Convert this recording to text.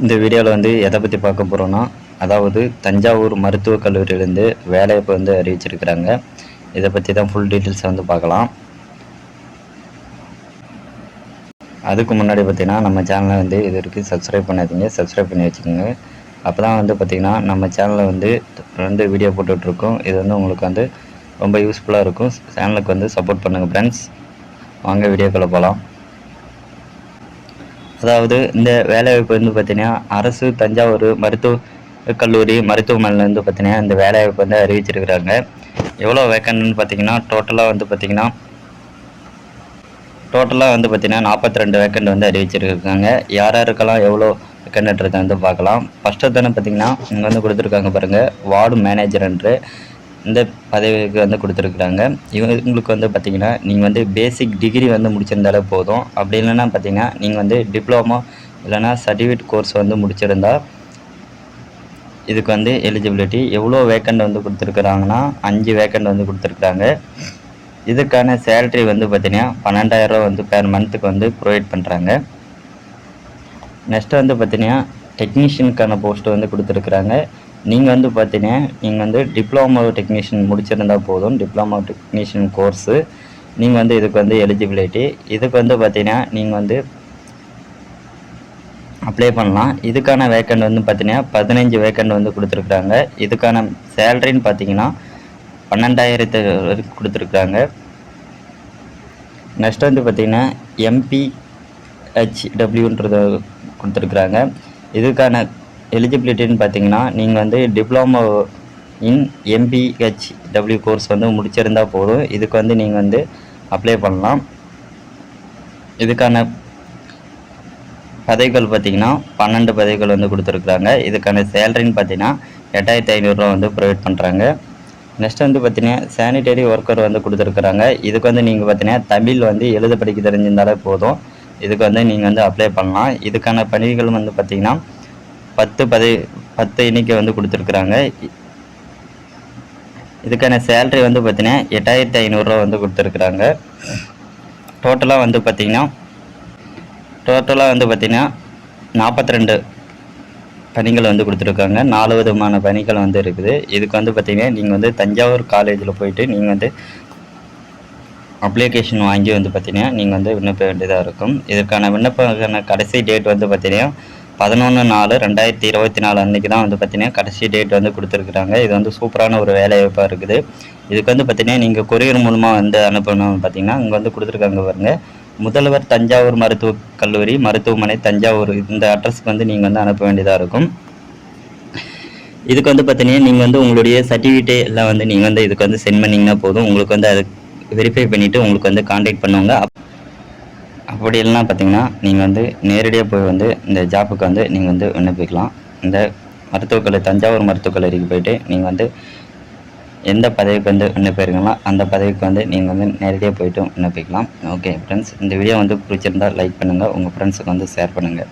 இந்த வீடியோவில் வந்து எதை பற்றி பார்க்க போகிறோன்னா, அதாவது தஞ்சாவூர் மருத்துவக் கல்லூரியிலேருந்து வேலைவாய்ப்பு வந்து அறிவிச்சிருக்கிறாங்க. இதை பற்றி தான் ஃபுல் டீட்டெயில்ஸ் வந்து பார்க்கலாம். அதுக்கு முன்னாடி பார்த்தீங்கன்னா நம்ம சேனலை வந்து இது வரைக்கும் சப்ஸ்கிரைப் பண்ணாதீங்க, சப்ஸ்கிரைப் பண்ணி வச்சுக்கோங்க. அப்போ தான் வந்து பார்த்திங்கன்னா நம்ம சேனலில் வந்து வீடியோ போட்டுட்ருக்கோம். இது வந்து உங்களுக்கு வந்து ரொம்ப யூஸ்ஃபுல்லாக இருக்கும். சேனலுக்கு வந்து சப்போர்ட் பண்ணுங்கள் ஃப்ரெண்ட்ஸ். வாங்க வீடியோக்குள்ளே போகலாம். அதாவது இந்த வேலைவாய்ப்பு வந்து பார்த்தீங்கன்னா அரசு தஞ்சாவூர் மருத்துவக் கல்லூரி மருத்துவமனையில் வந்து பார்த்தீங்கன்னா இந்த வேலைவாய்ப்பு வந்து அறிவிச்சிருக்கிறாங்க. எவ்வளோ வேக்கன்ட்னு பார்த்தீங்கன்னா டோட்டலாக வந்து பார்த்தீங்கன்னா 42 வேக்கண்ட் வந்து அறிவிச்சிருக்காங்க. யார் யாருக்கெல்லாம் எவ்வளோ வேக்கண்ட்ன்றதை வந்து பார்க்கலாம். ஃபஸ்ட்டு தானே பார்த்தீங்கன்னா இங்கே வந்து கொடுத்துருக்காங்க பாருங்கள், வார்டு மேனேஜர் என்று இந்த பதவிக்கு வந்து கொடுத்துருக்குறாங்க. இவங்களுக்கு வந்து பார்த்திங்கன்னா நீங்கள் வந்து பேசிக் டிகிரி வந்து முடிச்சிருந்தாலே போதும். அப்படி இல்லைன்னா பார்த்தீங்கன்னா நீங்கள் வந்து டிப்ளமோ இல்லைனா சர்டிஃபிகேட் கோர்ஸ் வந்து முடிச்சிருந்தா இதுக்கு வந்து எலிஜிபிலிட்டி. எவ்வளோ வேக்கண்ட் வந்து கொடுத்துருக்குறாங்கன்னா 5 வேக்கண்ட் வந்து கொடுத்துருக்குறாங்க. இதுக்கான சேலரி வந்து பார்த்திங்கன்னா 12,000 ரூபா வந்து பெர் மந்த்துக்கு வந்து ப்ரொவைட் பண்ணுறாங்க. நெக்ஸ்ட்டு வந்து பார்த்திங்கன்னா டெக்னீஷியனுக்கான போஸ்ட்டு வந்து கொடுத்துருக்குறாங்க. நீங்கள் வந்து பார்த்தீங்கன்னா நீங்கள் வந்து டிப்ளமோ டெக்னீஷியன் முடிச்சிருந்தால் போதும். டிப்ளமோ டெக்னீஷியன் கோர்ஸு நீங்கள் வந்து இதுக்கு வந்து எலிஜிபிலிட்டி. இதுக்கு வந்து பார்த்தீங்கன்னா நீங்கள் வந்து அப்ளை பண்ணலாம். இதுக்கான வேக்கண்ட் வந்து பார்த்தீங்கன்னா 15 வேக்கண்ட் வந்து கொடுத்துருக்குறாங்க. இதுக்கான சேலரின்னு பார்த்தீங்கன்னா 12,000 வரைக்கும் கொடுத்துருக்குறாங்க. நெக்ஸ்ட் வந்து பார்த்திங்கன்னா MPHWன்றத கொடுத்துருக்குறாங்க. இதுக்கான எலிஜிபிலிட்டின்னு பார்த்தீங்கன்னா நீங்கள் வந்து டிப்ளமோ இன் MPHW கோர்ஸ் வந்து முடிச்சிருந்தால் போதும். இதுக்கு வந்து நீங்கள் வந்து அப்ளை பண்ணலாம். இதுக்கான பதவிகள் பார்த்திங்கன்னா 12 பதவிகள் வந்து கொடுத்துருக்குறாங்க. இதுக்கான சேலரின்னு பார்த்தீங்கன்னா 8,500 ரூபா வந்து ப்ரொவைட் பண்ணுறாங்க. நெக்ஸ்ட் வந்து பார்த்தீங்கன்னா சானிடரி ஒர்க்கர் வந்து கொடுத்துருக்குறாங்க. இதுக்கு வந்து நீங்கள் பார்த்தீங்கன்னா தமிழ் வந்து எழுத படிக்க தெரிஞ்சிருந்தாலே போதும். இதுக்கு வந்து நீங்கள் வந்து அப்ளை பண்ணலாம். இதுக்கான பணிகள் வந்து பார்த்திங்கன்னா 10 எண்ணிக்கை வந்து கொடுத்துருக்குறாங்க. இதுக்கான சேலரி வந்து பார்த்தீங்கன்னா 8,500 ரூபா வந்து கொடுத்துருக்குறாங்க. டோட்டலாக வந்து பார்த்திங்கன்னா 42 பணிகள் வந்து கொடுத்துருக்காங்க. 4 விதமான பணிகள் வந்து இருக்குது. இதுக்கு வந்து பார்த்திங்கன்னா நீங்கள் வந்து தஞ்சாவூர் காலேஜில் போயிட்டு நீங்கள் வந்து அப்ளிகேஷன் வாங்கி வந்து பார்த்திங்கன்னா நீங்கள் வந்து விண்ணப்ப வேண்டியதாக இருக்கும். இதற்கான விண்ணப்பக்கான கடைசி டேட் வந்து பார்த்திங்கன்னா 11/4/2024 அன்றைக்கி தான் வந்து பார்த்திங்கன்னா கடைசி டேட் வந்து கொடுத்துருக்குறாங்க. இது வந்து சூப்பரான ஒரு வேலைவாய்ப்பாக இருக்குது. இதுக்கு வந்து பார்த்திங்கன்னா நீங்கள் கொரியர் மூலமாக வந்து அனுப்பணும். பார்த்திங்கன்னா இங்கே வந்து கொடுத்துருக்காங்க பாருங்கள், முதல்வர் தஞ்சாவூர் மருத்துவக் கல்லூரி மருத்துவமனை தஞ்சாவூர், இந்த அட்ரஸ்க்கு வந்து நீங்கள் வந்து அனுப்ப வேண்டியதாக இருக்கும். இதுக்கு வந்து பார்த்தீங்கன்னா நீங்கள் வந்து உங்களுடைய சர்டிஃபிகேட் எல்லாம் வந்து நீங்கள் வந்து இதுக்கு வந்து சென்ட் பண்ணிங்கன்னா போதும். உங்களுக்கு வந்து அது வெரிஃபை பண்ணிவிட்டு உங்களுக்கு வந்து கான்டாக்ட் பண்ணுவாங்க. அப்படி இல்லைனா பார்த்தீங்கன்னா நீங்கள் வந்து நேரடியாக போய் வந்து இந்த ஜாப்புக்கு வந்து நீங்கள் வந்து விண்ணப்பிக்கலாம். இந்த தஞ்சாவூர் மருத்துவக் கல்லூரிக்கு போயிட்டு நீங்கள் வந்து எந்த பதவிக்கு வந்து விண்ணப்பிக்கிறீங்களோ அந்த பதவிக்கு வந்து நீங்கள் வந்து நேரடியாக போய்ட்டு விண்ணப்பிக்கலாம். ஓகே ஃப்ரெண்ட்ஸ், இந்த வீடியோ வந்து பிடிச்சிருந்தால் லைக் பண்ணுங்கள், உங்கள் ஃப்ரெண்ட்ஸுக்கு வந்து ஷேர் பண்ணுங்கள்.